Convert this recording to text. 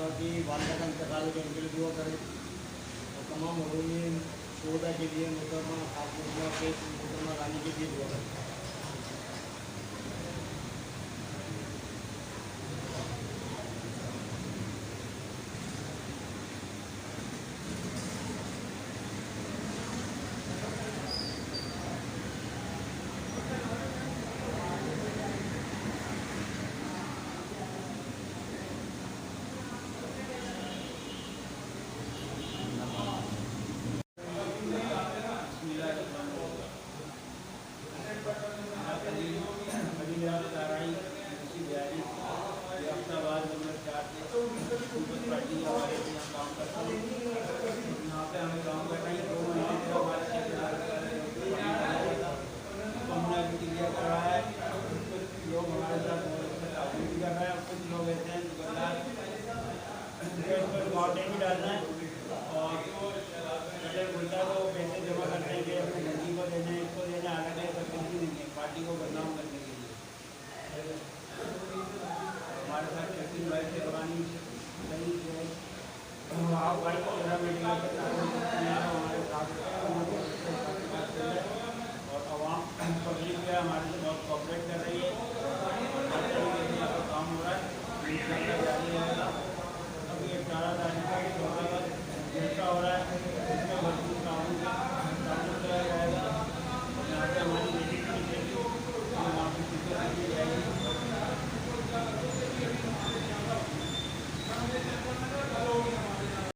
अल्लाह की वालिदा का इंतकाल के उनके लिए दुआ करें और तमाम मरूमीन शोहदा के लिए मोहतरमा खातून के मोहतरमा रानी के लिए दुआ करें। लोग हमारे साथ भी कर रहे हैं, कुछ लोग ऐसे हैं दुकानदार भी डालना है।